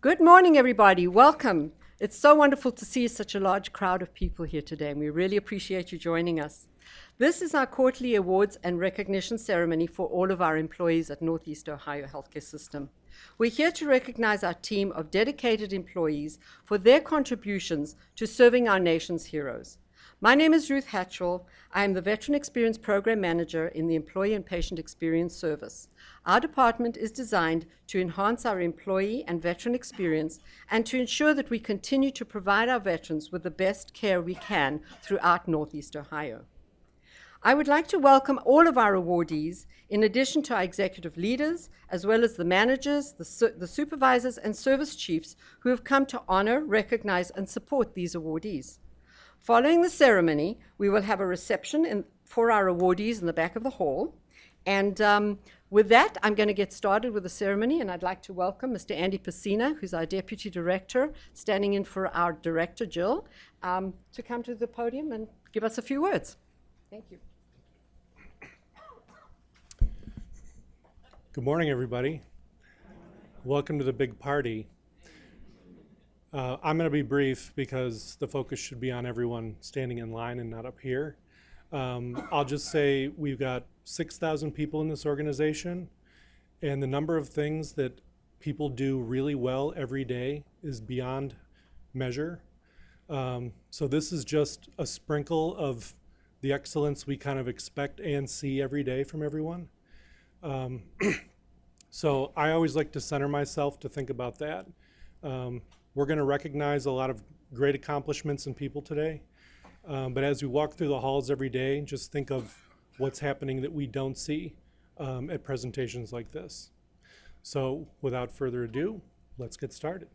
Good morning, everybody. Welcome. It's so wonderful to see such a large crowd of people here today, and we really appreciate you joining us. This is our quarterly awards and recognition ceremony for all of our employees at Northeast Ohio Healthcare System. We're here to recognize our team of dedicated employees for their contributions to serving our nation's heroes. My name is Ruth Hatchell. I am the Veteran Experience Program Manager in the Employee and Patient Experience Service. Our department is designed to enhance our employee and veteran experience and to ensure that we continue to provide our veterans with the best care we can throughout Northeast Ohio. I would like to welcome all of our awardees, in addition to our executive leaders, as well as the managers, the supervisors, and service chiefs who have come to honor, recognize, and support these awardees. Following the ceremony, we will have a reception for our awardees in the back of the hall. And with that, I'm going to get started with the ceremony, and I'd like to welcome Mr. Andy Pacina, who's our Deputy Director, standing in for our Director, Jill, to come to the podium and give us a few words. Thank you. Good morning, everybody. Welcome to the big party. I'm going to be brief because the focus should be on everyone standing in line and not up here. I'll just say we've got 6,000 people in this organization, and the number of things that people do really well every day is beyond measure. So this is just a sprinkle of the excellence we kind of expect and see every day from everyone. So I always like to center myself to think about that. We're going to recognize a lot of great accomplishments in people today. But as we walk through the halls every day, just think of what's happening that we don't see at presentations like this. So without further ado, let's get started.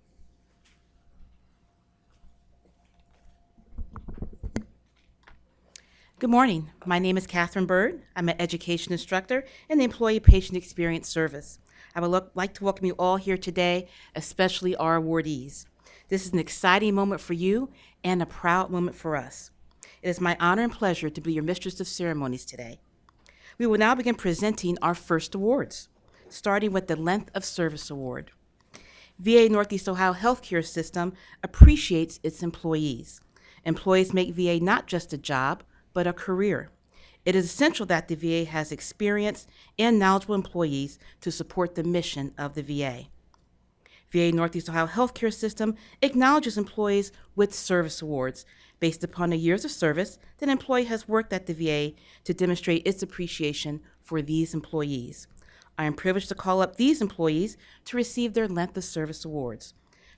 Good morning. My name is Catherine Bird. I'm an education instructor in the Employee Patient Experience Service. I would like to welcome you all here today, especially our awardees. This is an exciting moment for you and a proud moment for us. It is my honor and pleasure to be your mistress of ceremonies today. We will now begin presenting our first awards, starting with the Length of Service Award. VA Northeast Ohio Healthcare System appreciates its employees. Employees make VA not just a job, but a career. It is essential that the VA has experienced and knowledgeable employees to support the mission of the VA. VA Northeast Ohio Healthcare System acknowledges employees with service awards based upon the years of service that an employee has worked at the VA to demonstrate its appreciation for these employees. I am privileged to call up these employees to receive their Length of Service awards.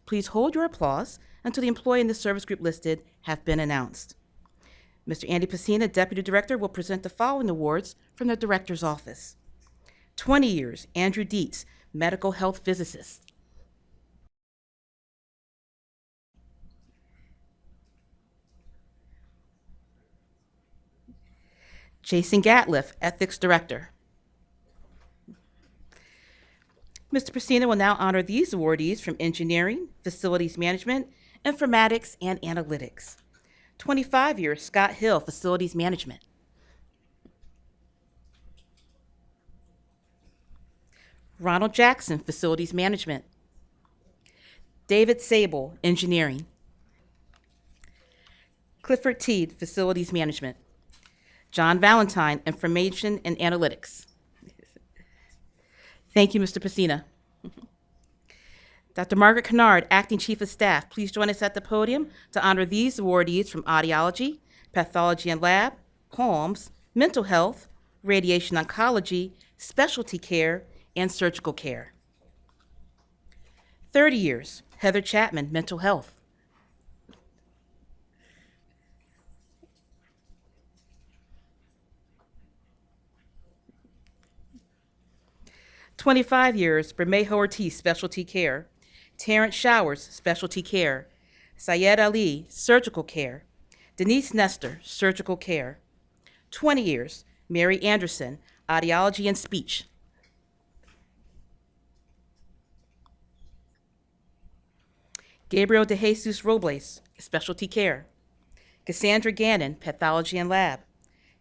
Please hold your applause until the employee in the service group listed have been announced. Mr. Andy Pacina, Deputy Director, will present the following awards from the Director's Office. 20 years, Andrew Dietz, Medical Health Physicist. Jason Gatliff, Ethics Director. Mr. Pacina will now honor these awardees from Engineering, Facilities Management, Informatics, and Analytics. 25 years, Scott Hill, Facilities Management. Ronald Jackson, Facilities Management. David Sable, Engineering. Clifford Teed, Facilities Management. John Valentine, Information and Analytics. Thank you, Mr. Pacina. Dr. Margaret Kennard, Acting Chief of Staff, please join us at the podium to honor these awardees from Audiology, Pathology and Lab, Palms, Mental Health, Radiation Oncology, Specialty Care, and Surgical Care. 30 years, Heather Chapman, Mental Health. "25 years, Bermejo Ortiz, Specialty Care. Terrence Showers, Specialty Care. Syed Ali, Surgical Care. Denise Nestor, Surgical Care. 20 years, Mary Anderson, Audiology and Speech. Gabriel De Jesus Robles, Specialty Care. Cassandra Gannon, Pathology and Lab.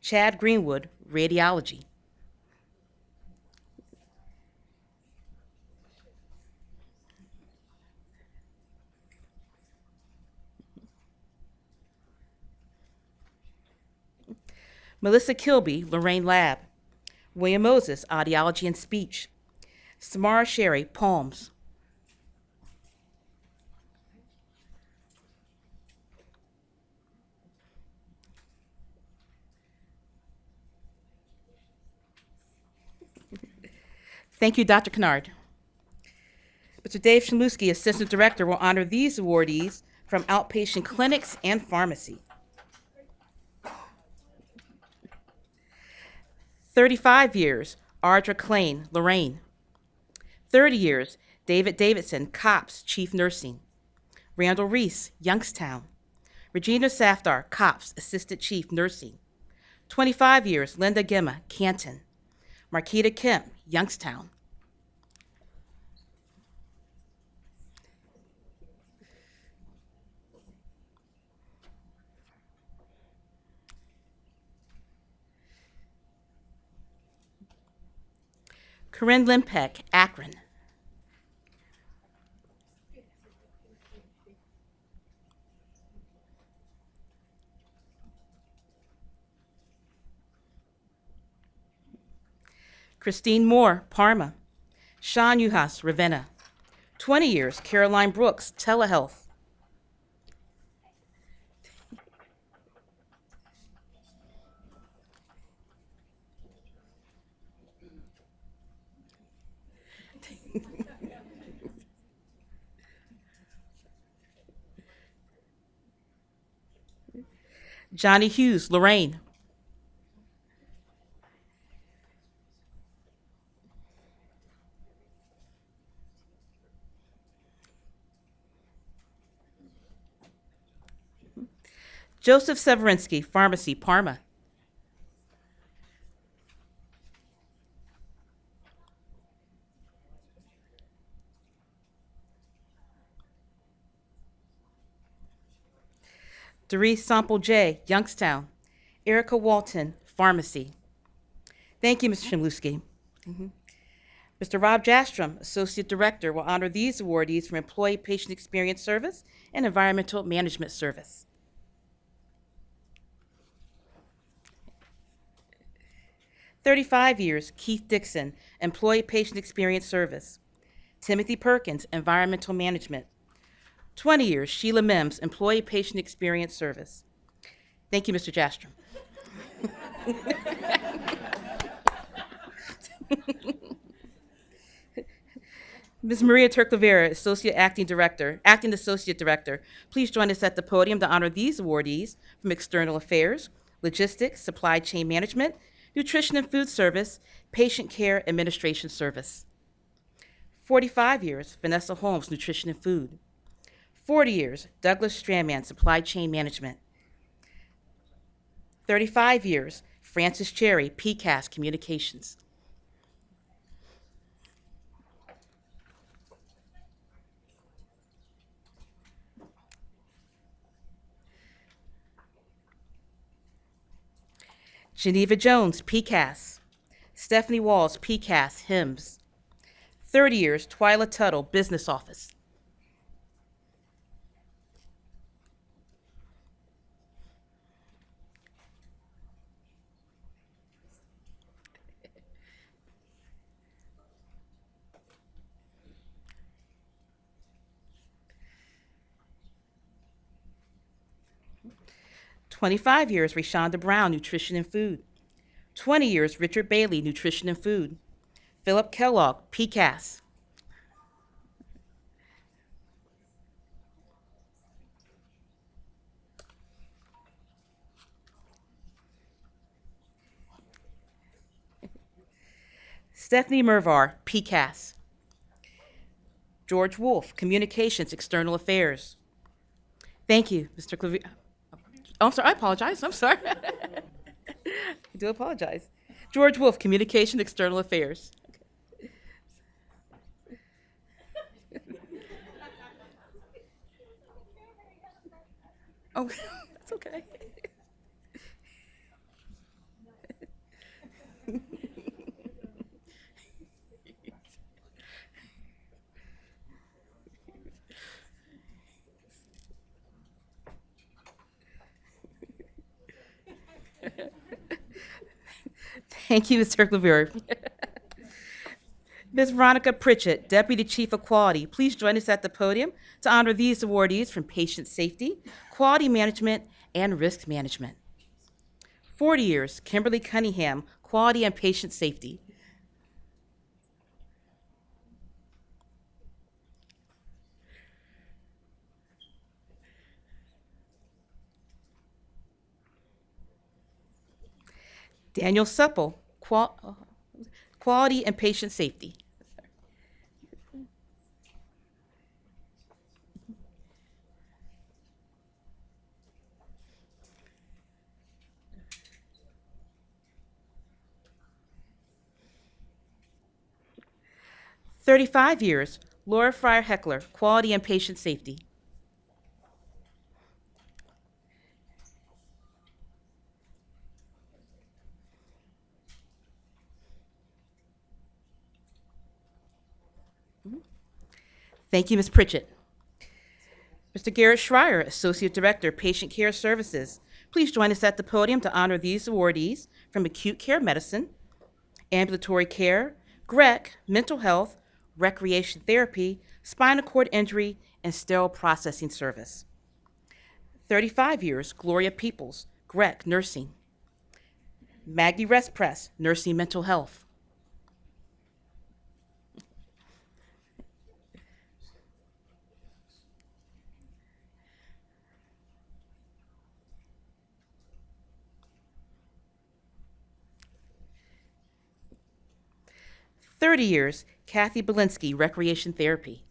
Chad Greenwood, Radiology. Melissa Kilby, Lorraine Lab. William Moses, Audiology and Speech. Samara Sherry, Poems. Thank you, Dr. Kennard. Mr. Dave Shaluski, Assistant Director, will honor these awardees from outpatient clinics and pharmacy. 35 years, Ardra Klain, Lorraine. 30 years, David Davidson, COPS, Chief Nursing. Randall Reese, Youngstown. Regina Safdar, COPS, Assistant Chief Nursing. 25 years, Linda Gemma, Canton. Marquita Kemp, Youngstown. Corinne Limpeck, Akron. Christine Moore, Parma. Sean Uhas, Ravenna. 20 years, Caroline Brooks, Telehealth. Johnny Hughes, Lorraine. Joseph Severinsky, Pharmacy, Parma. Doris Sample J, Youngstown. Erica Walton, Pharmacy. Thank you, Mr. Shimluski. Mr. Rob Jastrom, Associate Director, will honor these awardees from Employee Patient Experience Service and Environmental Management Service. 35 years, Keith Dixon, Employee Patient Experience Service. Timothy Perkins, Environmental Management. 20 years, Sheila Mims, Employee Patient Experience Service. Thank you, Mr. Jastrom. Ms. Maria Turclavera, Acting Associate Director, please join us at the podium to honor these awardees from External Affairs, Logistics, Supply Chain Management, Nutrition and Food Service, Patient Care Administration Service. 45 years, Vanessa Holmes, Nutrition and Food. 40 years, Douglas Strandman, Supply Chain Management. 35 years, Francis Cherry, PCAS Communications. Geneva Jones, PCAS. Stephanie Walls, PCAS, HIMSS. 30 years, Twyla Tuttle, Business Office. "25 years, Rashonda Brown, Nutrition and Food. 20 years, Richard Bailey, Nutrition and Food. Philip Kellogg, PCAS. 'Stephanie Mervar, PCAS. George Wolf, Communications, External Affairs. Thank you, Mr. Clavier. Oh, I'm sorry, I apologize. I'm sorry. I do apologize. George Wolf, Communication, External Affairs. Oh, that's okay. Thank you, Mr. Claver. Ms. Veronica Pritchett, Deputy Chief of Quality, please join us at the podium to honor these awardees from Patient Safety, Quality Management, and Risk Management. 40 years, Kimberly Cunningham, Quality and Patient Safety. Daniel Supple, Quality and Patient Safety. "35 years, Laura Fryer Heckler, Quality and Patient Safety. Thank you, Ms. Pritchett. Mr. Garrett Schreier, Associate Director, Patient Care Services. Please join us at the podium to honor these awardees from Acute Care Medicine, Ambulatory Care, GREC, Mental Health, Recreation Therapy, Spinal Cord Injury, and Sterile Processing Service. 35 years, Gloria Peoples, GREC, Nursing. Maggie Restpress, Nursing Mental Health. "30 years, Kathy Belinsky, Recreation Therapy.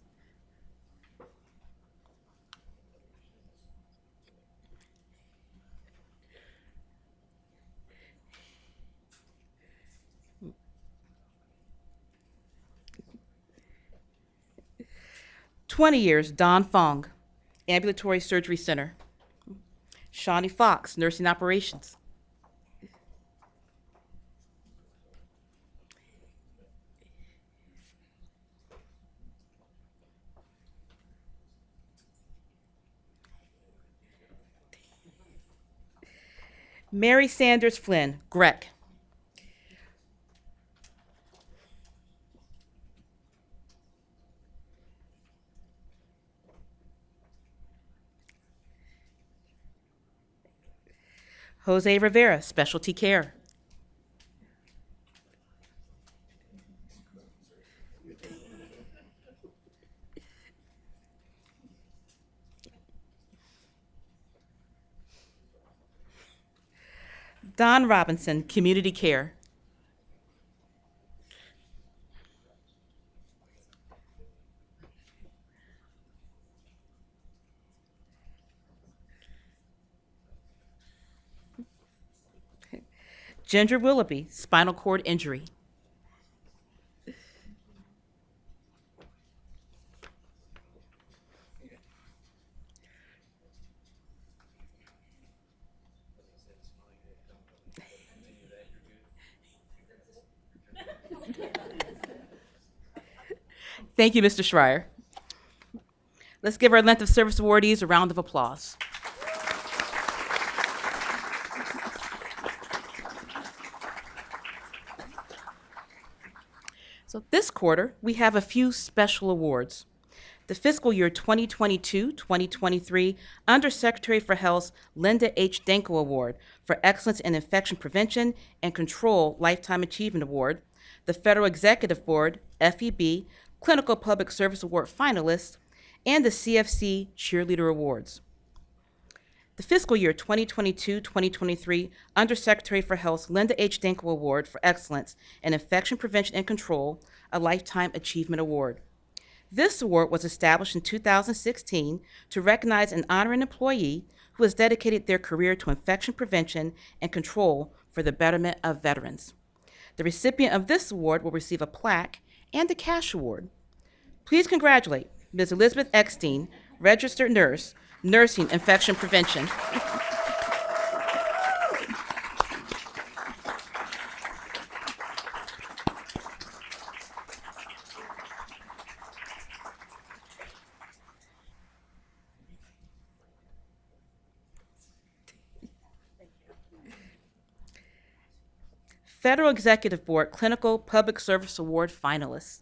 "20 years, Don Fong, Ambulatory Surgery Center. Shawnee Fox, Nursing Operations. Mary Sanders Flynn, GREC. Jose Rivera, Specialty Care. Don Robinson, Community Care. Ginger Willoughby, Spinal Cord Injury. Thank you, Mr. Schreier. Let's give our length of service awardees a round of applause. So this quarter, we have a few special awards. The fiscal year 2022-2023 Undersecretary for Health's Linda H. Danko Award for Excellence in Infection Prevention and Control Lifetime Achievement Award, the Federal Executive Board, FEB, Clinical Public Service Award finalists, and the CFC Cheerleader Awards. The fiscal year 2022-2023 Undersecretary for Health's Linda H. Danko Award for Excellence in Infection Prevention and Control, a Lifetime Achievement Award. This award was established in 2016 to recognize and honor an employee who has dedicated their career to infection prevention and control for the betterment of veterans. The recipient of this award will receive a plaque and a cash award. Please congratulate Ms. Elizabeth Eckstein, registered nurse, Nursing Infection Prevention. Federal Executive Board Clinical Public Service Award finalists.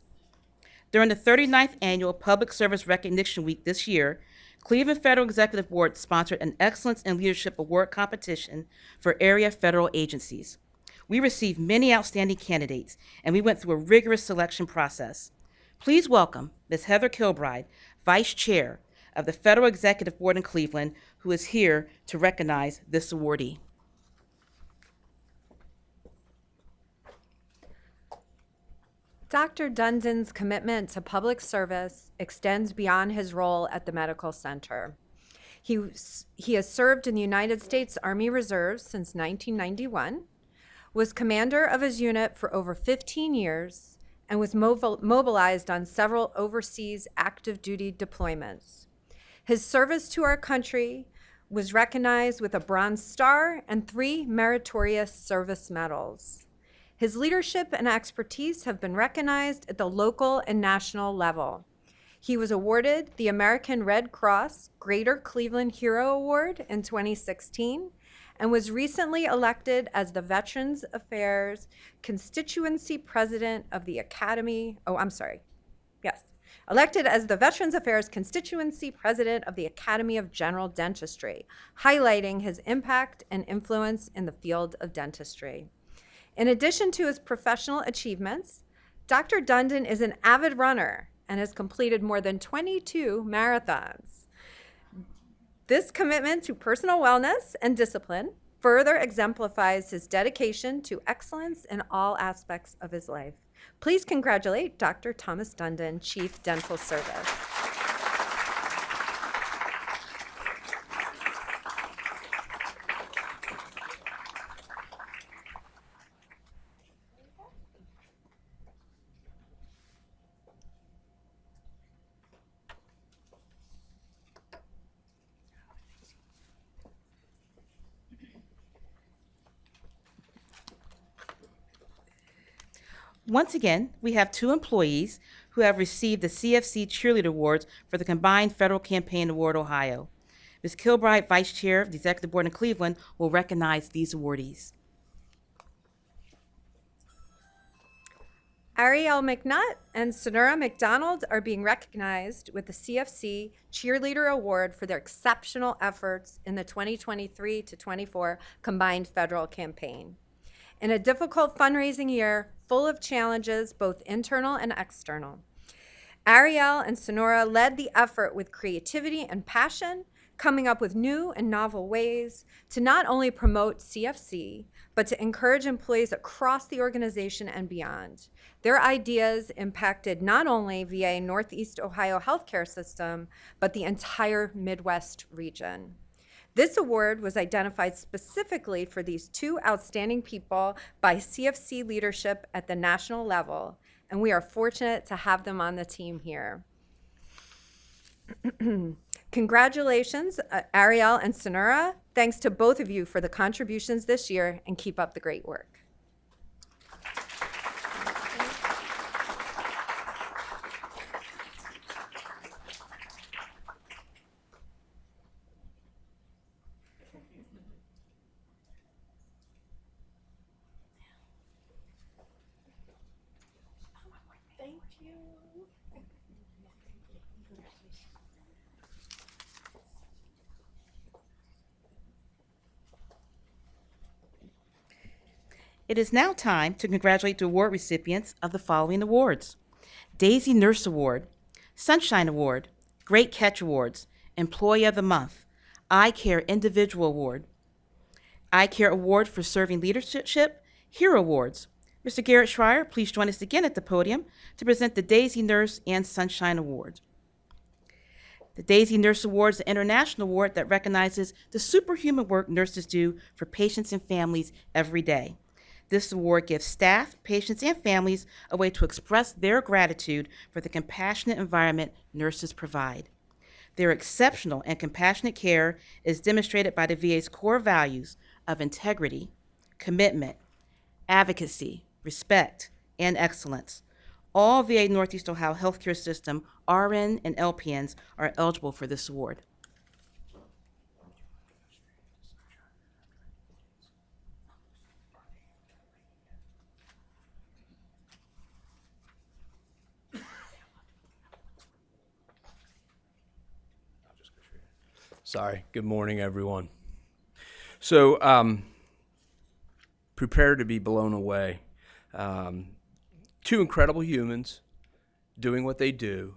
During the 39th Annual Public Service Recognition Week this year, Cleveland Federal Executive Board sponsored an Excellence in Leadership Award competition for area federal agencies. We received many outstanding candidates, and we went through a rigorous selection process. Please welcome Ms. Heather Kilbride, Vice Chair of the Federal Executive Board in Cleveland, who is here to recognize this awardee. Dr. Dundon's commitment to public service extends beyond his role at the medical center. He has served in the United States Army Reserves since 1991, was commander of his unit for over 15 years, and was mobilized on several overseas active duty deployments. His service to our country was recognized with a Bronze Star and 3 Meritorious Service Medals. His leadership and expertise have been recognized at the local and national level. He was awarded the American Red Cross Greater Cleveland Hero Award in 2016 and was recently elected as the Veterans Affairs Constituency President of the elected as the Veterans Affairs Constituency President of the Academy of General Dentistry, highlighting his impact and influence in the field of dentistry. In addition to his professional achievements, Dr. Dundon is an avid runner and has completed more than 22 marathons. This commitment to personal wellness and discipline further exemplifies his dedication to excellence in all aspects of his life. Please congratulate Dr. Thomas Dundon, Chief Dental Service. Once again, we have 2 employees who have received the CFC Cheerleader Awards for the Combined Federal Campaign Award, Ohio. Ms. Kilbride, Vice Chair of the Executive Board in Cleveland, will recognize these awardees. Ariel McNutt and Sonora McDonald are being recognized with the CFC Cheerleader Award for their exceptional efforts in the 2023 to 24 Combined Federal Campaign. In a difficult fundraising year full of challenges, both internal and external, Ariel and Sonora led the effort with creativity and passion, coming up with new and novel ways to not only promote CFC, but to encourage employees across the organization and beyond. Their ideas impacted not only VA Northeast Ohio healthcare system, but the entire Midwest region. This award was identified specifically for these 2 outstanding people by CFC leadership at the national level, and we are fortunate to have them on the team here. Congratulations, Ariel and Sonora. Thanks to both of you for the contributions this year, and keep up the great work. It is now time to congratulate the award recipients of the following awards: Daisy Nurse Award, Sunshine Award, Great Catch Awards, Employee of the Month, Eye Care Individual Award, Eye Care Award for Serving Leadership, Hero Awards. Mr. Garrett Schreier, please join us again at the podium to present the Daisy Nurse and Sunshine Awards. The Daisy Nurse Award is an international award that recognizes the superhuman work nurses do for patients and families every day. This award gives staff, patients, and families a way to express their gratitude for the compassionate environment nurses provide. Their exceptional and compassionate care is demonstrated by the VA's core values of integrity, commitment, advocacy, respect, and excellence. All VA Northeast Ohio healthcare system RN and LPNs are eligible for this award. Sorry. Good morning, everyone. So, prepare to be blown away. Two incredible humans doing what they do,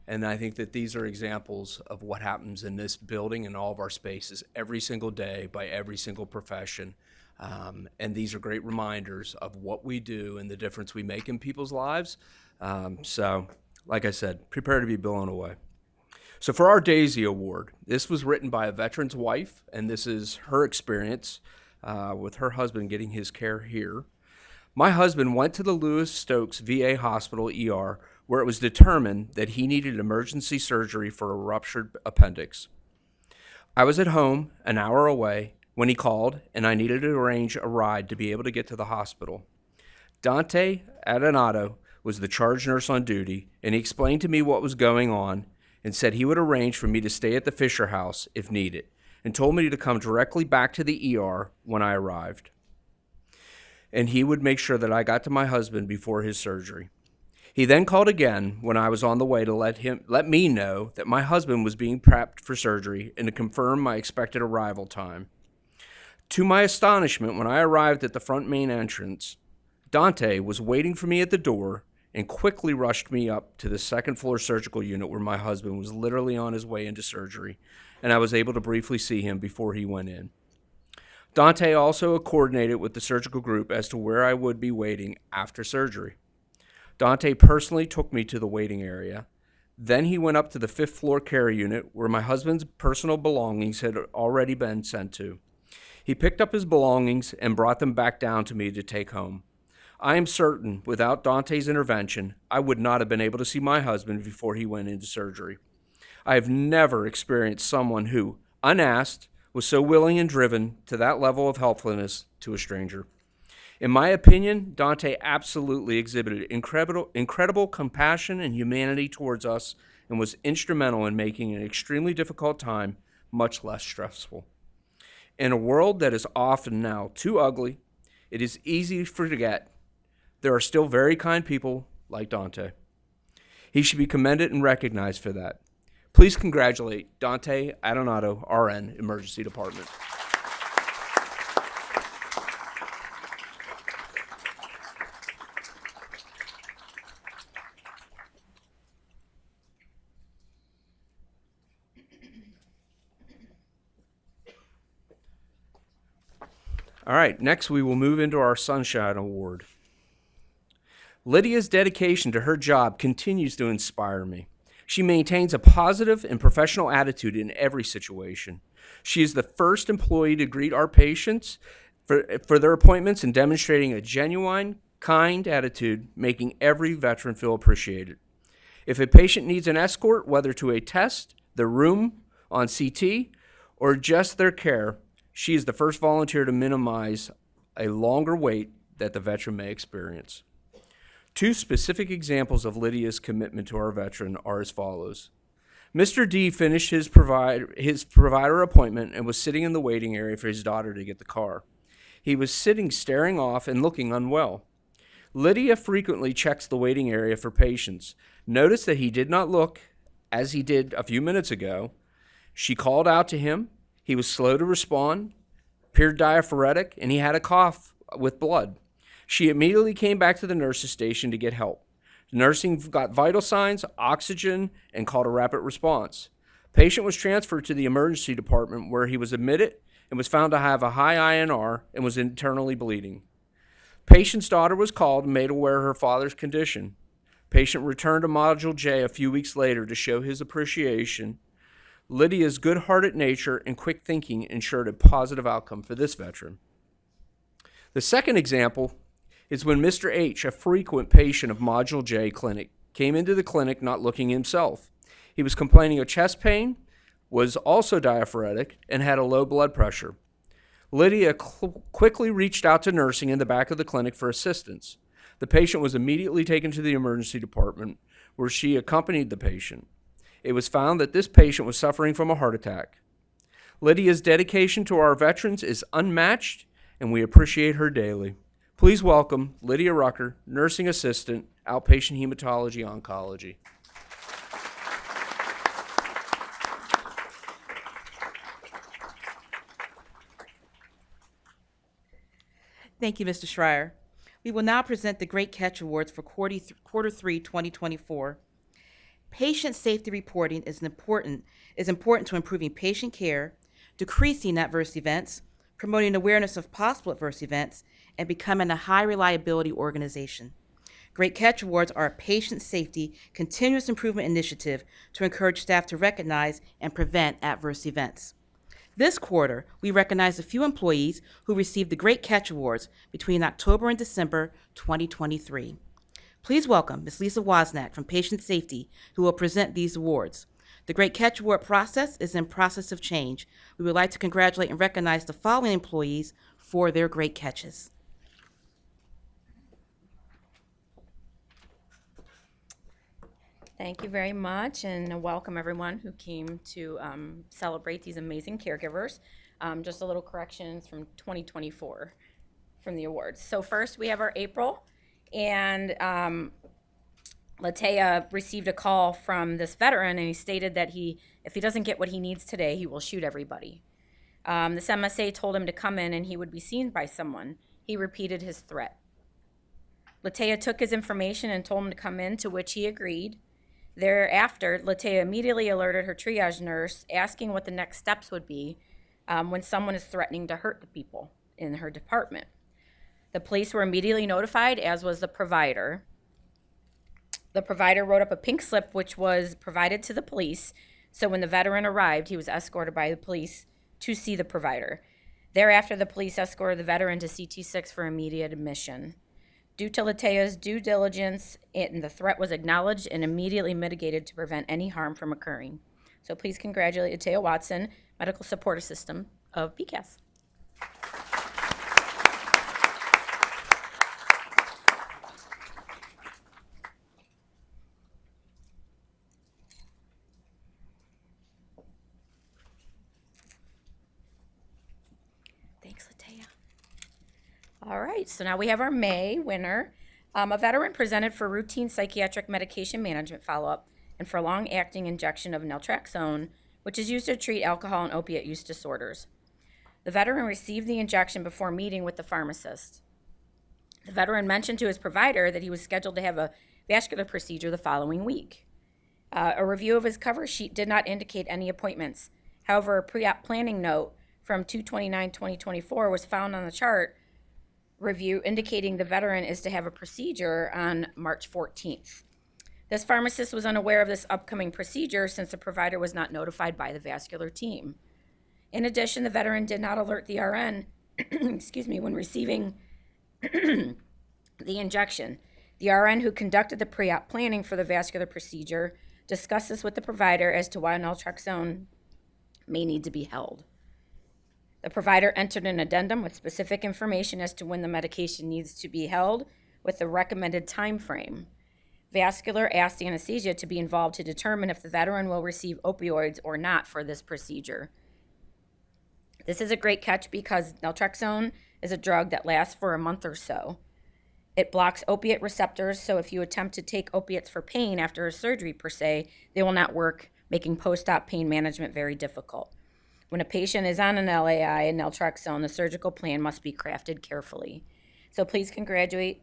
and I think that these are examples of what happens in this building and all of our spaces every single day by every single profession. And these are great reminders of what we do and the difference we make in people's lives. So, like I said, prepare to be blown away. So for our Daisy Award, this was written by a veteran's wife, and this is her experience with her husband getting his care here. My husband went to the Lewis Stokes VA Hospital ER, where it was determined that he needed emergency surgery for a ruptured appendix. I was at home, an hour away, when he called, and I needed to arrange a ride to be able to get to the hospital. Dante Adonato was the charge nurse on duty, and he explained to me what was going on and said he would arrange for me to stay at the Fisher House if needed, and told me to come directly back to the ER when I arrived. And he would make sure that I got to my husband before his surgery. He then called again when I was on the way to let me know that my husband was being prepped for surgery and to confirm my expected arrival time. To my astonishment, when I arrived at the front main entrance, Dante was waiting for me at the door and quickly rushed me up to the second floor surgical unit where my husband was literally on his way into surgery, and I was able to briefly see him before he went in. Dante also coordinated with the surgical group as to where I would be waiting after surgery. Dante personally took me to the waiting area. Then he went up to the fifth floor care unit where my husband's personal belongings had already been sent to. He picked up his belongings and brought them back down to me to take home. I am certain, without Dante's intervention, I would not have been able to see my husband before he went into surgery. I have never experienced someone who, unasked, was so willing and driven to that level of helpfulness to a stranger. In my opinion, Dante absolutely exhibited incredible compassion and humanity towards us and was instrumental in making an extremely difficult time much less stressful. In a world that is often now too ugly, it is easy to forget there are still very kind people like Dante. He should be commended and recognized for that. Please congratulate Dante Adonato, RN, Emergency Department. All right, next we will move into our Sunshine Award. Lydia's dedication to her job continues to inspire me. She maintains a positive and professional attitude in every situation. She is the first employee to greet our patients for their appointments and demonstrating a genuine, kind attitude, making every veteran feel appreciated. If a patient needs an escort, whether to a test, their room on CT, or just their care, she is the first volunteer to minimize a longer wait that the veteran may experience. Two specific examples of Lydia's commitment to our veteran are as follows. Mr. D finished his provider appointment and was sitting in the waiting area for his daughter to get the car. He was sitting staring off and looking unwell. Lydia frequently checks the waiting area for patients. Notice that he did not look as he did a few minutes ago. She called out to him. He was slow to respond, appeared diaphoretic, and he had a cough with blood. She immediately came back to the nurse's station to get help. Nursing got vital signs, oxygen, and called a rapid response. Patient was transferred to the emergency department where he was admitted and was found to have a high INR and was internally bleeding. Patient's daughter was called and made aware of her father's condition. Patient returned to Module J a few weeks later to show his appreciation. Lydia's good-hearted nature and quick thinking ensured a positive outcome for this veteran. The second example is when Mr. H, a frequent patient of Module J clinic, came into the clinic not looking himself. He was complaining of chest pain, was also diaphoretic, and had a low blood pressure. Lydia quickly reached out to nursing in the back of the clinic for assistance. The patient was immediately taken to the emergency department, where she accompanied the patient. It was found that this patient was suffering from a heart attack. Lydia's dedication to our veterans is unmatched, and we appreciate her daily. Please welcome Lydia Rucker, Nursing Assistant, Outpatient Hematology Oncology. Thank you, Mr. Schreier. We will now present the Great Catch Awards for quarter three, 2024. Patient safety reporting is important to improving patient care, decreasing adverse events, promoting awareness of possible adverse events, and becoming a high reliability organization. Great Catch Awards are a patient safety continuous improvement initiative to encourage staff to recognize and prevent adverse events. This quarter, we recognize a few employees who received the Great Catch Awards between October and December 2023. Please welcome Ms. Lisa Wozniak from Patient Safety, who will present these awards. The Great Catch Award process is in process of change. We would like to congratulate and recognize the following employees for their great catches. Thank you very much, and welcome everyone who came to celebrate these amazing caregivers. Just a little corrections from 2024 from the awards. So first we have our April, and Latea received a call from this veteran, and he stated that if he doesn't get what he needs today, he will shoot everybody. This MSA told him to come in and he would be seen by someone. He repeated his threat. Latea took his information and told him to come in, to which he agreed. Thereafter, Latea immediately alerted her triage nurse, asking what the next steps would be when someone is threatening to hurt the people in her department. The police were immediately notified, as was the provider. The provider wrote up a pink slip, which was provided to the police. So when the veteran arrived, he was escorted by the police to see the provider. Thereafter, the police escorted the veteran to CT6 for immediate admission. Due to Latea's due diligence, the threat was acknowledged and immediately mitigated to prevent any harm from occurring. So please congratulate Latea Watson, Medical Support System of PCAS. Thanks, Latea. All right, so now we have our May winner. A veteran presented for routine psychiatric medication management follow-up and for long-acting injection of naltrexone, which is used to treat alcohol and opiate use disorders. The veteran received the injection before meeting with the pharmacist. The veteran mentioned to his provider that he was scheduled to have a vascular procedure the following week. A review of his cover sheet did not indicate any appointments. However, a pre-op planning note from 2/29/2024 was found on the chart review indicating the veteran is to have a procedure on March 14th. This pharmacist was unaware of this upcoming procedure since the provider was not notified by the vascular team. In addition, the veteran did not alert the RN when receiving the injection. The RN who conducted the pre-op planning for the vascular procedure discussed this with the provider as to why naltrexone may need to be held. The provider entered an addendum with specific information as to when the medication needs to be held with the recommended time frame. Vascular asked anesthesia to be involved to determine if the veteran will receive opioids or not for this procedure. This is a great catch because naltrexone is a drug that lasts for a month or so. It blocks opiate receptors, so if you attempt to take opiates for pain after a surgery per se, they will not work, making post-op pain management very difficult. When a patient is on an LAI and naltrexone, the surgical plan must be crafted carefully. So please congratulate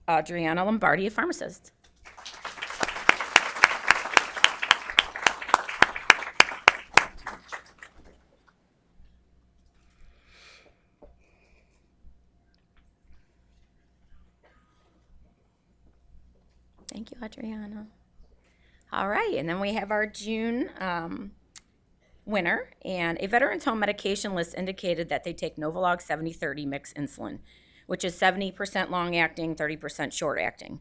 Adriana Lombardi, a pharmacist. Thank you, Adriana. All right, and then we have our June winner, and a veteran's home medication list indicated that they take Novolog 70/30 mixed insulin, which is 70% long-acting, 30% short-acting.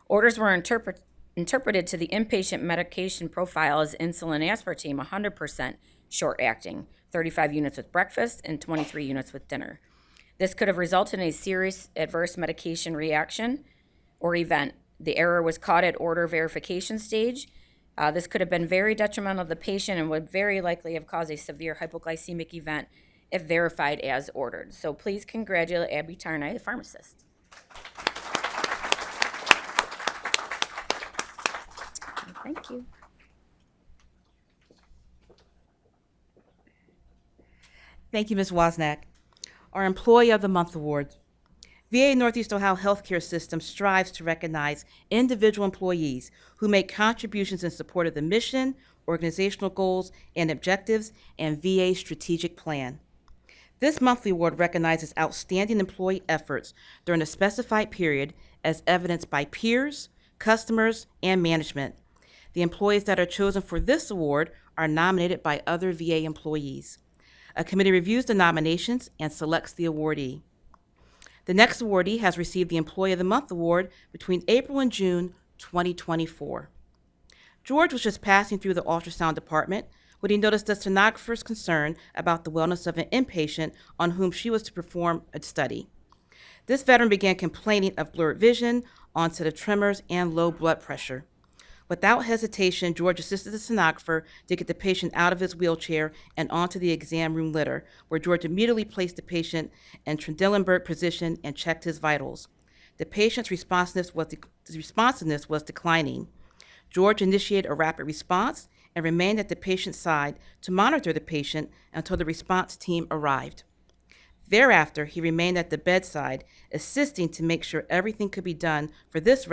Orders were interpreted to the inpatient medication profile as insulin aspartame 100% short-acting, 35 units with breakfast and 23 units with dinner. This could have resulted in a serious adverse medication reaction or event. The error was caught at order verification stage. This could have been very detrimental to the patient and would very likely have caused a severe hypoglycemic event if verified as ordered. So please congratulate Abby Tarnay, the pharmacist. Thank you. Thank you, Ms. Wozniak. Our Employee of the Month Award. VA Northeast Ohio Healthcare System strives to recognize individual employees who make contributions in support of the mission, organizational goals and objectives, and VA's strategic plan. This monthly award recognizes outstanding employee efforts during a specified period as evidenced by peers, customers, and management. The employees that are chosen for this award are nominated by other VA employees. A committee reviews the nominations and selects the awardee. The next awardee has received the Employee of the Month award between April and June 2024. George was just passing through the ultrasound department when he noticed the sonographer's concern about the wellness of an inpatient on whom she was to perform a study. This veteran began complaining of blurred vision, onset of tremors, and low blood pressure. Without hesitation, George assisted the sonographer to get the patient out of his wheelchair and onto the exam room litter, where George immediately placed the patient in Trendelenburg position and checked his vitals. The patient's responsiveness was declining. George initiated a rapid response and remained at the patient's side to monitor the patient until the response team arrived. Thereafter, he remained at the bedside, assisting to make sure everything could be done for this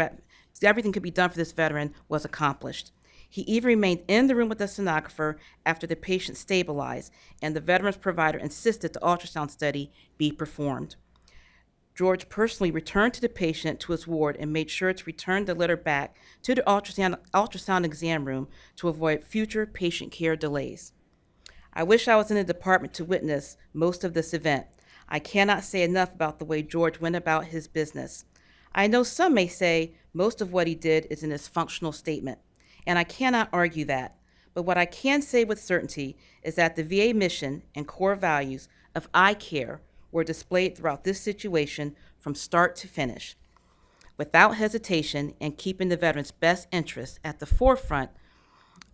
veteran was accomplished. He even remained in the room with the sonographer after the patient stabilized, and the veteran's provider insisted the ultrasound study be performed. George personally returned to the patient to his ward and made sure to return the litter back to the ultrasound exam room to avoid future patient care delays. I wish I was in the department to witness most of this event. I cannot say enough about the way George went about his business. I know some may say most of what he did is in his functional statement, and I cannot argue that. But what I can say with certainty is that the VA mission and core values of eye care were displayed throughout this situation from start to finish, without hesitation and keeping the veteran's best interests at the forefront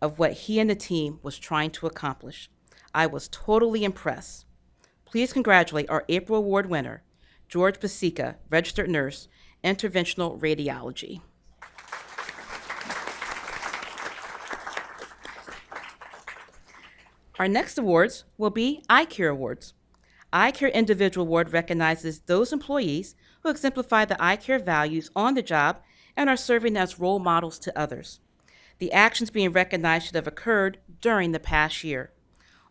of what he and the team was trying to accomplish. I was totally impressed. Please congratulate our April Award winner, George Pasica, registered nurse, interventional radiology. Our next awards will be Eye Care Awards. Eye Care Individual Award recognizes those employees who exemplify the eye care values on the job and are serving as role models to others. The actions being recognized should have occurred during the past year.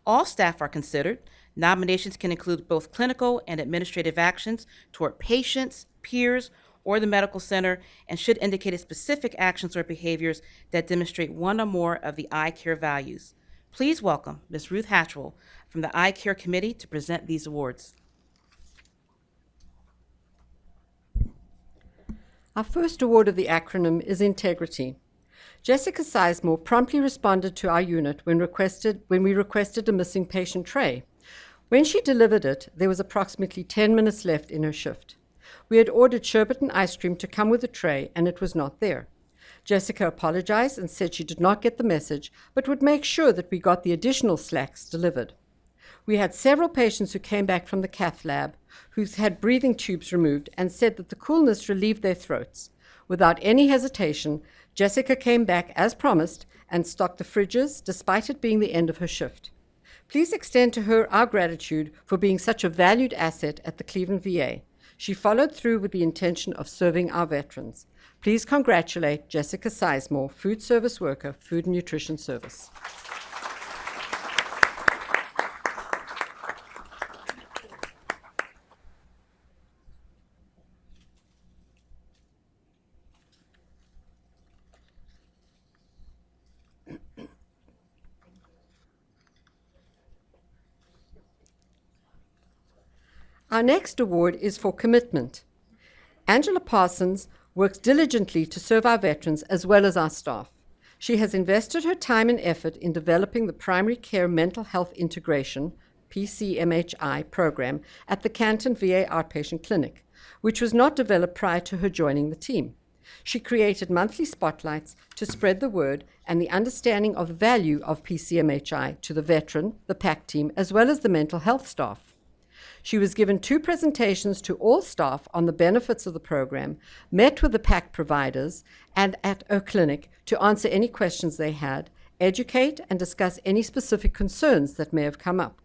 All staff are considered. Nominations can include both clinical and administrative actions toward patients, peers, or the medical center, and should indicate specific actions or behaviors that demonstrate one or more of the eye care values. Please welcome Ms. Ruth Hatchwell from the Eye Care Committee to present these awards. Our first award of the acronym is Integrity. Jessica Sizemore promptly responded to our unit when we requested a missing patient tray. When she delivered it, there was approximately 10 minutes left in her shift. We had ordered sherbet and ice cream to come with the tray, and it was not there. Jessica apologized and said she did not get the message, but would make sure that we got the additional snacks delivered. We had several patients who came back from the cath lab who had breathing tubes removed and said that the coolness relieved their throats. Without any hesitation, Jessica came back as promised and stocked the fridges despite it being the end of her shift. Please extend to her our gratitude for being such a valued asset at the Cleveland VA. She followed through with the intention of serving our veterans. Please congratulate Jessica Sizemore, Food Service Worker, Food and Nutrition Service. Our next award is for commitment. Angela Parsons works diligently to serve our veterans as well as our staff. She has invested her time and effort in developing the Primary Care Mental Health Integration, PCMHI, program at the Canton VA Outpatient Clinic, which was not developed prior to her joining the team. She created monthly spotlights to spread the word and the understanding of the value of PCMHI to the veteran, the PAC team, as well as the mental health staff. She was given 2 presentations to all staff on the benefits of the program, met with the PAC providers and at her clinic to answer any questions they had, educate and discuss any specific concerns that may have come up.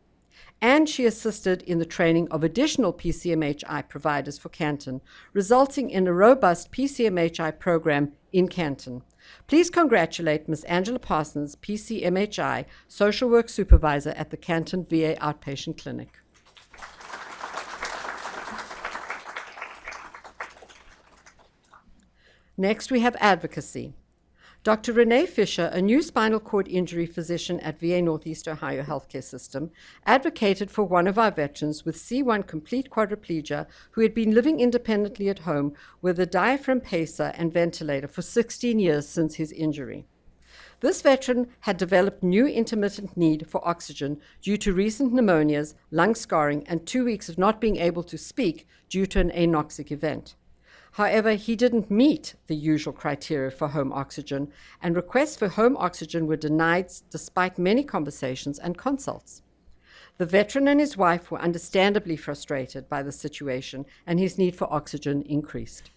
and she assisted in the training of additional PCMHI providers for Canton, resulting in a robust PCMHI program in Canton. Please congratulate Ms. Angela Parsons, PCMHI Social Work Supervisor at the Canton VA Outpatient Clinic. Next, we have advocacy. Dr. Renee Fisher, a new spinal cord injury physician at VA Northeast Ohio Healthcare System, advocated for one of our veterans with C1 complete quadriplegia who had been living independently at home with a diaphragm pacer and ventilator for 16 years since his injury. This veteran had developed new intermittent need for oxygen due to recent pneumonias, lung scarring, and 2 weeks of not being able to speak due to an anoxic event. However, he didn't meet the usual criteria for home oxygen, and requests for home oxygen were denied despite many conversations and consults. The veteran and his wife were understandably frustrated by the situation, and his need for oxygen increased.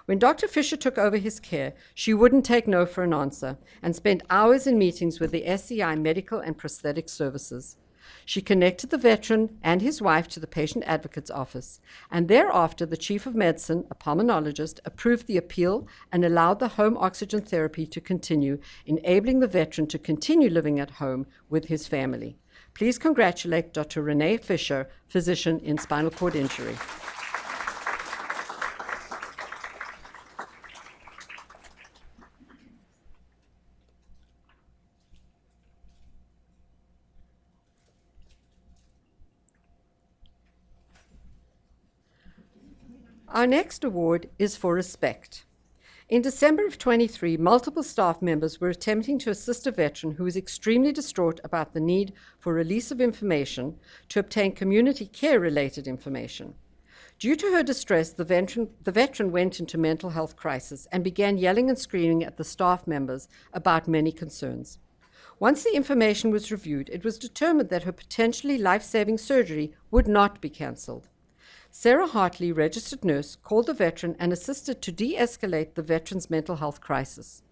When Dr. Fisher took over his care, she wouldn't take no for an answer and spent hours in meetings with the SCI Medical and Prosthetic Services. She connected the veteran and his wife to the patient advocate's office, and thereafter the chief of medicine, a pulmonologist, approved the appeal and allowed the home oxygen therapy to continue, enabling the veteran to continue living at home with his family. Please congratulate Dr. Renee Fisher, physician in spinal cord injury. Our next award is for respect. In December of 23, multiple staff members were attempting to assist a veteran who was extremely distraught about the need for release of information to obtain community care-related information. Due to her distress, the veteran went into mental health crisis and began yelling and screaming at the staff members about many concerns. Once the information was reviewed, it was determined that her potentially life-saving surgery would not be cancelled. Sarah Hartley, registered nurse, called the veteran and assisted to de-escalate the veteran's mental health crisis.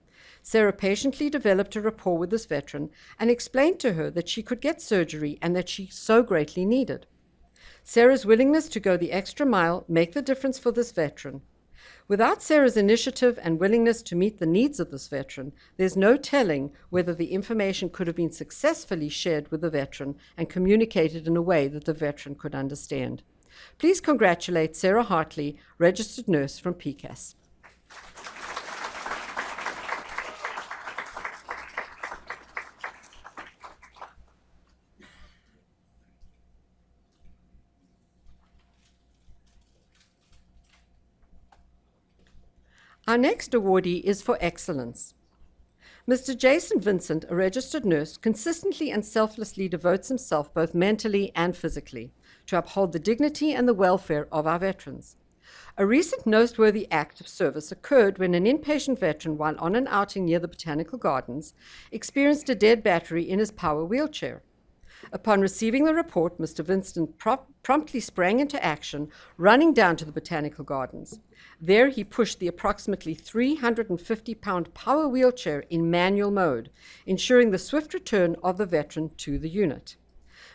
Sarah patiently developed a rapport with this veteran and explained to her that she could get surgery and that she so greatly needed. Sarah's willingness to go the extra mile made the difference for this veteran. Without Sarah's initiative and willingness to meet the needs of this veteran, there's no telling whether the information could have been successfully shared with the veteran and communicated in a way that the veteran could understand. Please congratulate Sarah Hartley, registered nurse from PCAS. Our next awardee is for excellence. Mr. Jason Vincent, a registered nurse, consistently and selflessly devotes himself both mentally and physically to uphold the dignity and the welfare of our veterans. A recent noteworthy act of service occurred when an inpatient veteran, while on an outing near the Botanical Gardens, experienced a dead battery in his power wheelchair. Upon receiving the report, Mr. Vincent promptly sprang into action, running down to the Botanical Gardens. There he pushed the approximately 350-pound power wheelchair in manual mode, ensuring the swift return of the veteran to the unit.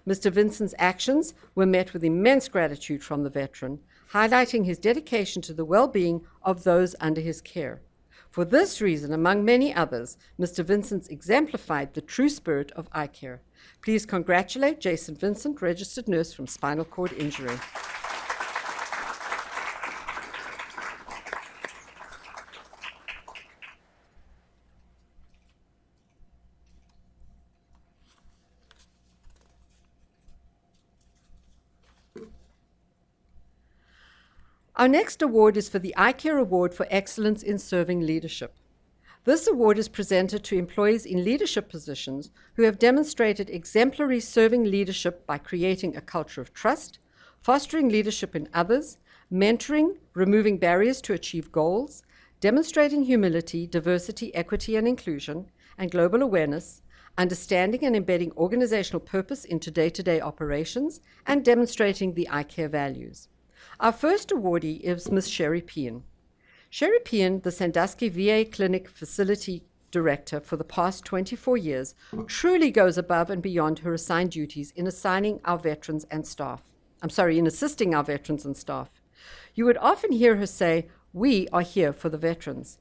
Mr. Vincent's actions were met with immense gratitude from the veteran, highlighting his dedication to the well-being of those under his care. For this reason, among many others, Mr. Vincent exemplified the true spirit of eye care. Please congratulate Jason Vincent, registered nurse from spinal cord injury. Our next award is for the Eye Care Award for Excellence in Serving Leadership. This award is presented to employees in leadership positions who have demonstrated exemplary serving leadership by creating a culture of trust, fostering leadership in others, mentoring, removing barriers to achieve goals, demonstrating humility, diversity, equity, and inclusion, and global awareness, understanding and embedding organizational purpose into day-to-day operations, and demonstrating the eye care values. Our first awardee is Ms. Sherry Pean. Sherry Pean, the Sandusky VA Clinic Facility Director for the past 24 years, truly goes above and beyond her assigned duties in assisting our veterans and staff. You would often hear her say, "We are here for the veterans."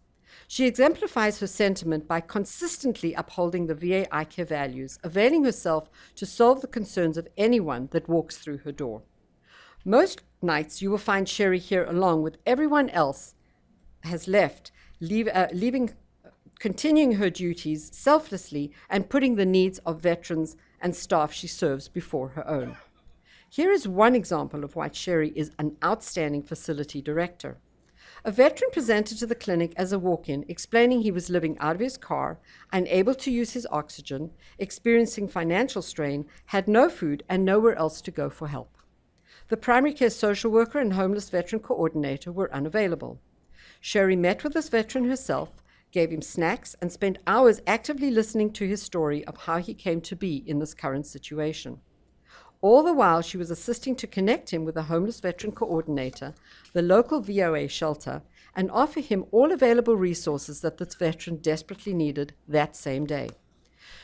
She exemplifies her sentiment by consistently upholding the VA eye care values, availing herself to solve the concerns of anyone that walks through her door. Most nights you will find Sherry here along with everyone else has left, continuing her duties selflessly and putting the needs of veterans and staff she serves before her own. Here is one example of why Sherry is an outstanding facility director. A veteran presented to the clinic as a walk-in, explaining he was living out of his car, unable to use his oxygen, experiencing financial strain, had no food, and nowhere else to go for help. The primary care social worker and homeless veteran coordinator were unavailable. Sherry met with this veteran herself, gave him snacks, and spent hours actively listening to his story of how he came to be in this current situation. All the while, she was assisting to connect him with a homeless veteran coordinator, the local VOA shelter, and offer him all available resources that this veteran desperately needed that same day.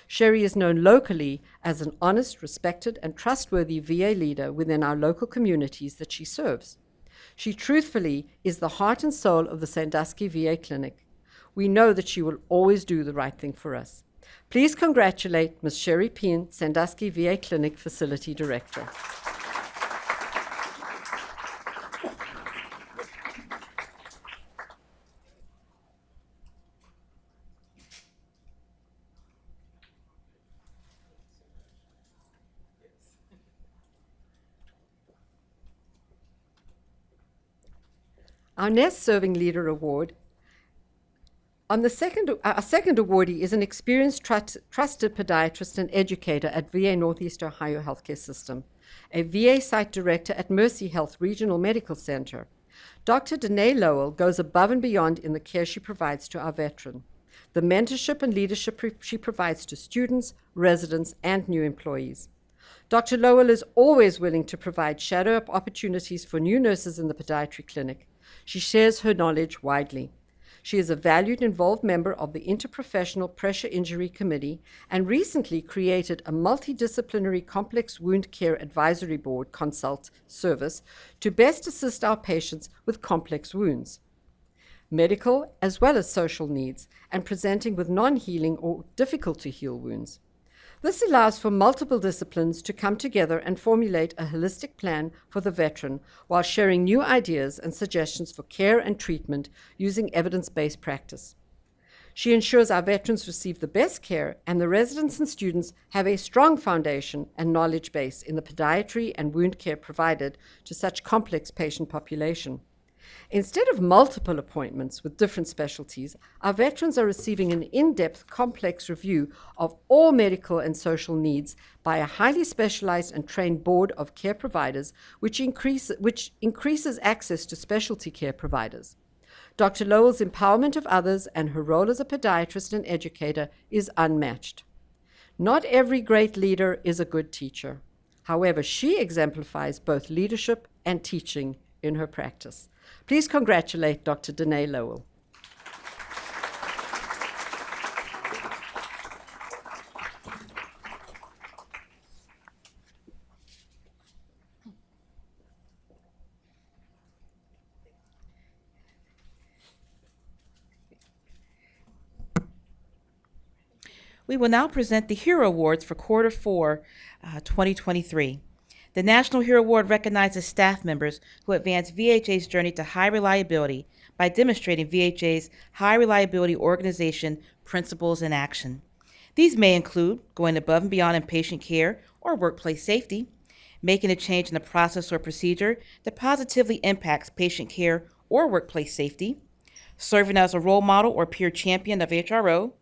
Sherry is known locally as an honest, respected, and trustworthy VA leader within our local communities that she serves. She truthfully is the heart and soul of the Sandusky VA Clinic. We know that she will always do the right thing for us. Please congratulate Ms. Sherry Peen, Sandusky VA Clinic Facility Director. Our next Serving Leader Award. Our second awardee is an experienced, trusted podiatrist and educator at VA Northeast Ohio Healthcare System, a VA site director at Mercy Health Regional Medical Center. Dr. Danae Lowell goes above and beyond in the care she provides to our veteran, the mentorship and leadership she provides to students, residents, and new employees. Dr. Lowell is always willing to provide shadow opportunities for new nurses in the podiatry clinic. She shares her knowledge widely. She is a valued, involved member of the Interprofessional Pressure Injury Committee and recently created a multidisciplinary complex wound care advisory board consult service to best assist our patients with complex wounds, medical as well as social needs, and presenting with non-healing or difficult to heal wounds. This allows for multiple disciplines to come together and formulate a holistic plan for the veteran while sharing new ideas and suggestions for care and treatment using evidence-based practice. She ensures our veterans receive the best care and the residents and students have a strong foundation and knowledge base in the podiatry and wound care provided to such complex patient population. Instead of multiple appointments with different specialties, our veterans are receiving an in-depth, complex review of all medical and social needs by a highly specialized and trained board of care providers, which increases access to specialty care providers. Dr. Lowell's empowerment of others and her role as a podiatrist and educator is unmatched. Not every great leader is a good teacher. However, she exemplifies both leadership and teaching in her practice. Please congratulate Dr. Danae Lowell. We will now present the Hero Awards for Quarter 4, 2023. The National Hero Award recognizes staff members who advance VHA's journey to high reliability by demonstrating VHA's high reliability organization principles in action. These may include going above and beyond in patient care or workplace safety, making a change in the process or procedure that positively impacts patient care or workplace safety, serving as a role model or peer champion of HRO,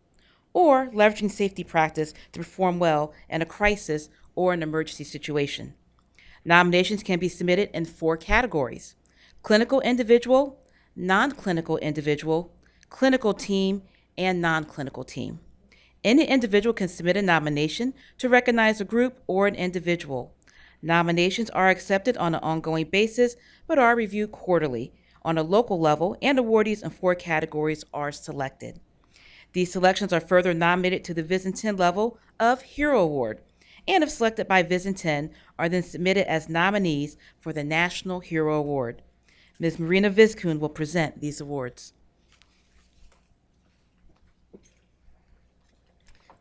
or leveraging safety practice to perform well in a crisis or an emergency situation. Nominations can be submitted in 4 categories: clinical individual, non-clinical individual, clinical team, and non-clinical team. Any individual can submit a nomination to recognize a group or an individual. Nominations are accepted on an ongoing basis, but are reviewed quarterly on a local level, and awardees in 4 categories are selected. These selections are further nominated to the VISN 10 level of Hero Award, and if selected by VISN 10, are then submitted as nominees for the National Hero Award. Ms. Marina Vizkoon will present these awards.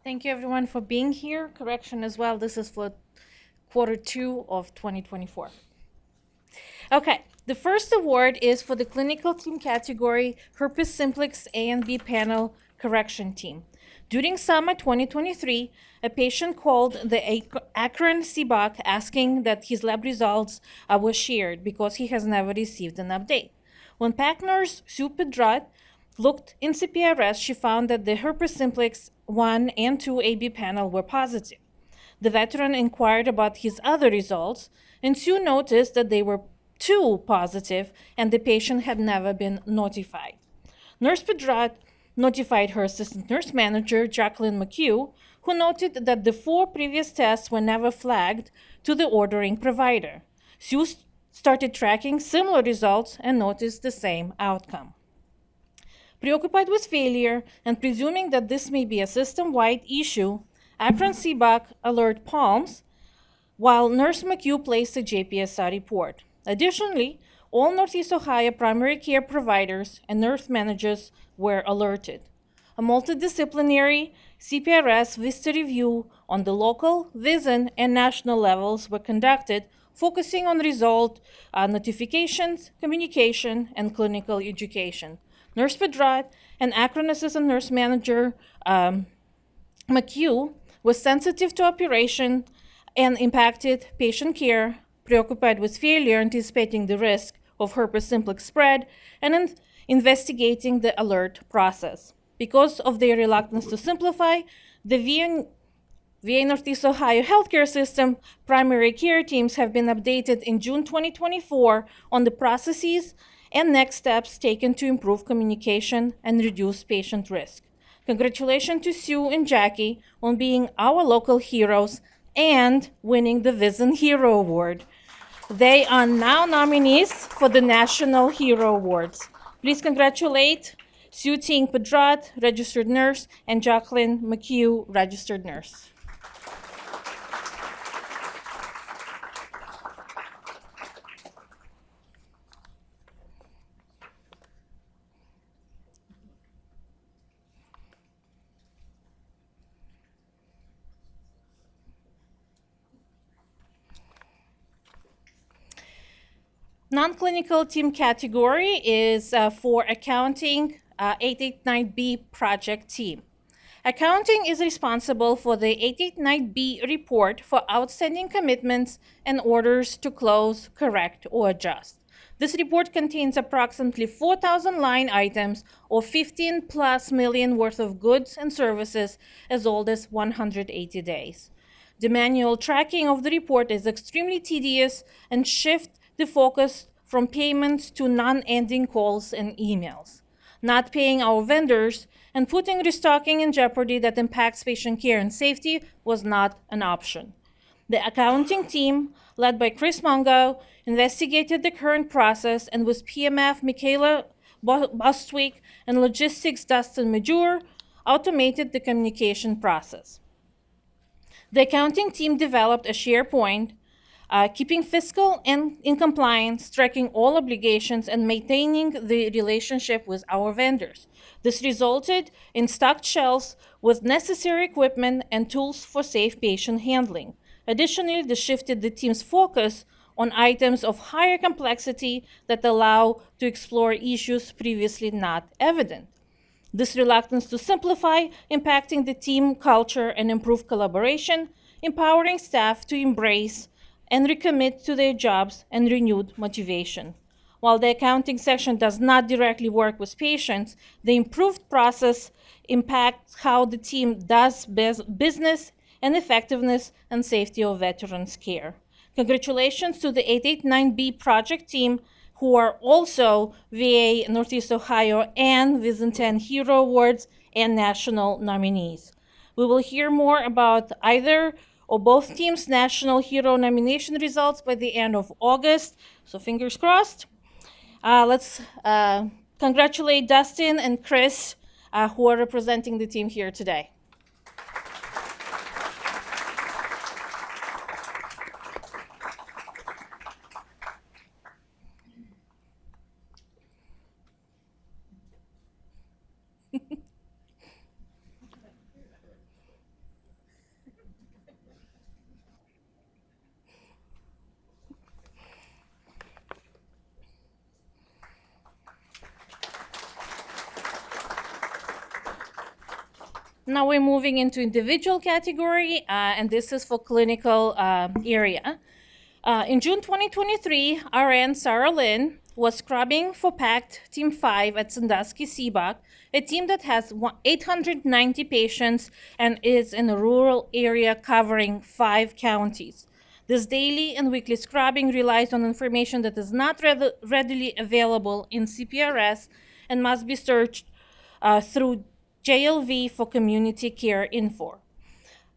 Thank you, everyone, for being here. Correction as well, this is for Q2 of 2024. Okay, the first award is for the clinical team category, Herpes Simplex A and B panel correction team. During summer 2023, a patient called the Akron CBOC asking that his lab results were shared because he has never received an update. When PAC nurse Sue Pedrot looked in CPRS, she found that the herpes simplex 1 and 2 AB panel were positive. The veteran inquired about his other results, and Sue noticed that they were 2 positive and the patient had never been notified. Nurse Pedrot notified her assistant nurse manager, Jacqueline McHugh, who noted that the 4 previous tests were never flagged to the ordering provider. Sue started tracking similar results and noticed the same outcome. Preoccupied with failure and presuming that this may be a system-wide issue, Akron CBOC alert Palms, while Nurse McHugh placed a JPSR report. Additionally, all Northeast Ohio primary care providers and nurse managers were alerted. A multidisciplinary CPRS VISTA review on the local, VISN, and national levels were conducted, focusing on result notifications, communication, and clinical education. Nurse Pedrot and Akron Assistant Nurse Manager McHugh was sensitive to operation and impacted patient care, preoccupied with failure, anticipating the risk of herpes simplex spread, and investigating the alert process. Because of their reluctance to simplify, the VA Northeast Ohio healthcare system primary care teams have been updated in June 2024 on the processes and next steps taken to improve communication and reduce patient risk. Congratulations to Sue and Jackie on being our local heroes and winning the VISN Hero Award. They are now nominees for the National Hero Awards. Please congratulate Sue Ting Pedrot, registered nurse, and Jacqueline McHugh, registered nurse. Non-clinical team category is for accounting 889B project team. Accounting is responsible for the 889B report for outstanding commitments and orders to close, correct, or adjust. This report contains approximately 4,000 line items or 15 plus million worth of goods and services as old as 180 days. The manual tracking of the report is extremely tedious and shifts the focus from payments to non-ending calls and emails. Not paying our vendors and putting restocking in jeopardy that impacts patient care and safety was not an option. The accounting team, led by Chris Mongo, investigated the current process, and with PMF Michaela Bostwick and logistics Dustin Majur, automated the communication process. The accounting team developed a SharePoint, keeping fiscal and in compliance, tracking all obligations, and maintaining the relationship with our vendors. This resulted in stocked shelves with necessary equipment and tools for safe patient handling. Additionally, this shifted the team's focus on items of higher complexity that allow to explore issues previously not evident. This reluctance to simplify impacting the team culture and improve collaboration, empowering staff to embrace and recommit to their jobs and renewed motivation. While the accounting section does not directly work with patients, the improved process impacts how the team does business and effectiveness and safety of veterans' care. Congratulations to the 889B project team, who are also VA Northeast Ohio and VISN 10 Hero Awards and national nominees. We will hear more about either or both teams' national hero nomination results by the end of August, so fingers crossed. Let's congratulate Dustin and Chris who are representing the team here today. Now we're moving into individual category, and this is for clinical area. In June 2023, RN Sarah Lynn was scrubbing for PACT Team 5 at Sandusky CBOC, a team that has 890 patients and is in a rural area covering 5 counties. This daily and weekly scrubbing relies on information that is not readily available in CPRS and must be searched through JLV for community care info.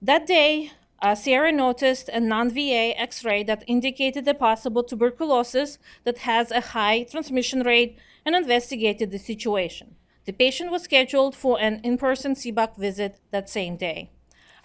That day, Sarah noticed a non-VA X-ray that indicated a possible tuberculosis that has a high transmission rate and investigated the situation. The patient was scheduled for an in-person CBOC visit that same day.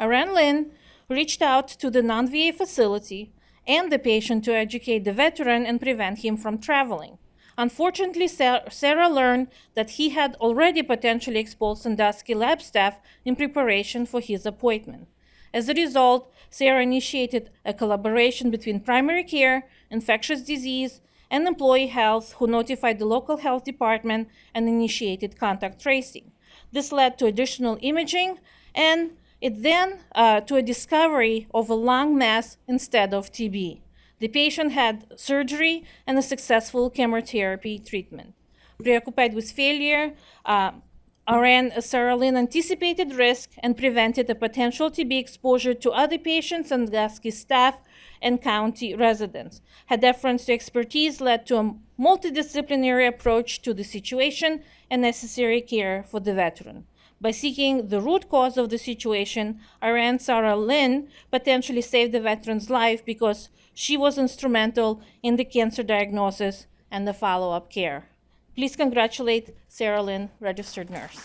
RN Lynn reached out to the non-VA facility and the patient to educate the veteran and prevent him from traveling. Unfortunately, Sarah learned that he had already potentially exposed Sandusky lab staff in preparation for his appointment. As a result, Sarah initiated a collaboration between primary care, infectious disease, and employee health, who notified the local health department and initiated contact tracing. This led to additional imaging, and it then to a discovery of a lung mass instead of TB. The patient had surgery and a successful chemotherapy treatment. Preoccupied with failure, RN Sarah Lynn anticipated risk and prevented a potential TB exposure to other patients, Sandusky staff, and county residents. Her deference to expertise led to a multidisciplinary approach to the situation and necessary care for the veteran. By seeking the root cause of the situation, RN Sarah Lynn potentially saved the veteran's life because she was instrumental in the cancer diagnosis and the follow-up care. Please congratulate Sarah Lynn, registered nurse.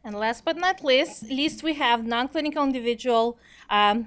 And last but not least, we have non-clinical individual and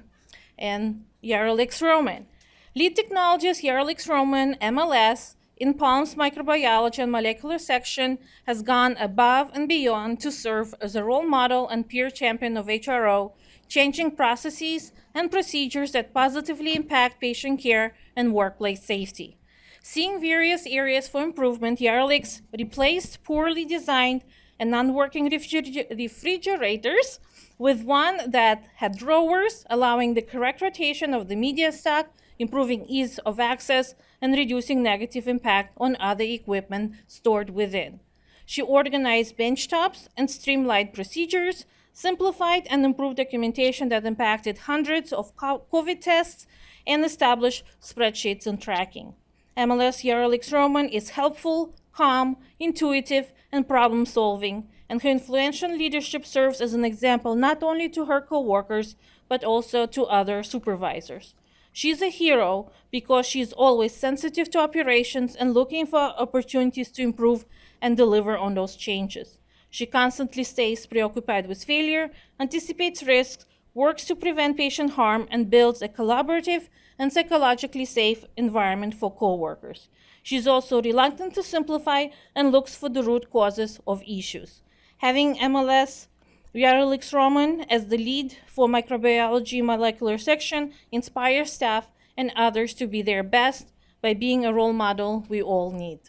Yarlix Roman. Lead technologist Yarlix Roman, MLS, in Palm's microbiology and molecular section has gone above and beyond to serve as a role model and peer champion of HRO, changing processes and procedures that positively impact patient care and workplace safety. Seeing various areas for improvement, Yarlix replaced poorly designed and non-working refrigerators with one that had drawers, allowing the correct rotation of the media stock, improving ease of access, and reducing negative impact on other equipment stored within. She organized benchtops and streamlined procedures, simplified and improved documentation that impacted hundreds of COVID tests, and established spreadsheets and tracking. MLS Yarlix Roman is helpful, calm, intuitive, and problem-solving, and her influential leadership serves as an example not only to her coworkers, but also to other supervisors. She's a hero because she's always sensitive to operations and looking for opportunities to improve and deliver on those changes. She constantly stays preoccupied with failure, anticipates risks, works to prevent patient harm, and builds a collaborative and psychologically safe environment for coworkers. She's also reluctant to simplify and looks for the root causes of issues. Having MLS Yarlix Roman as the lead for microbiology molecular section inspires staff and others to be their best by being a role model we all need.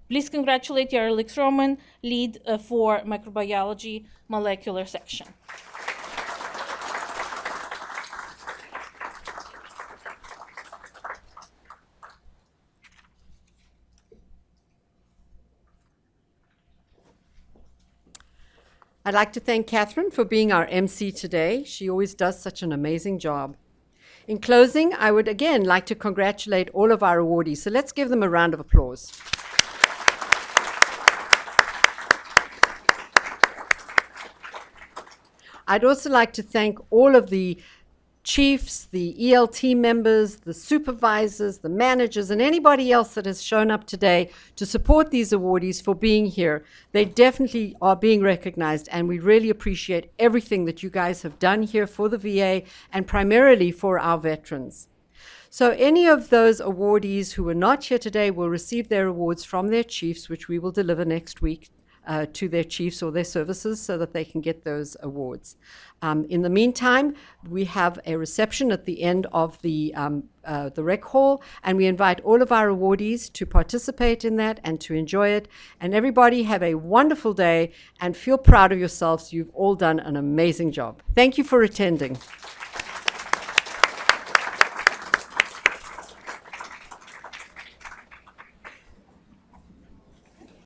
Please congratulate Yarlix Roman, lead for microbiology molecular section. I'd like to thank Catherine for being our MC today. She always does such an amazing job. In closing, I would again like to congratulate all of our awardees. So let's give them a round of applause. I'd also like to thank all of the chiefs, the ELT members, the supervisors, the managers, and anybody else that has shown up today to support these awardees for being here. They definitely are being recognized, and we really appreciate everything that you guys have done here for the VA and primarily for our veterans. So any of those awardees who are not here today will receive their awards from their chiefs, which we will deliver next week to their chiefs or their services so that they can get those awards. In the meantime, we have a reception at the end of the rec hall, and we invite all of our awardees to participate in that and to enjoy it. And everybody have a wonderful day and feel proud of yourselves. You've all done an amazing job. Thank you for attending.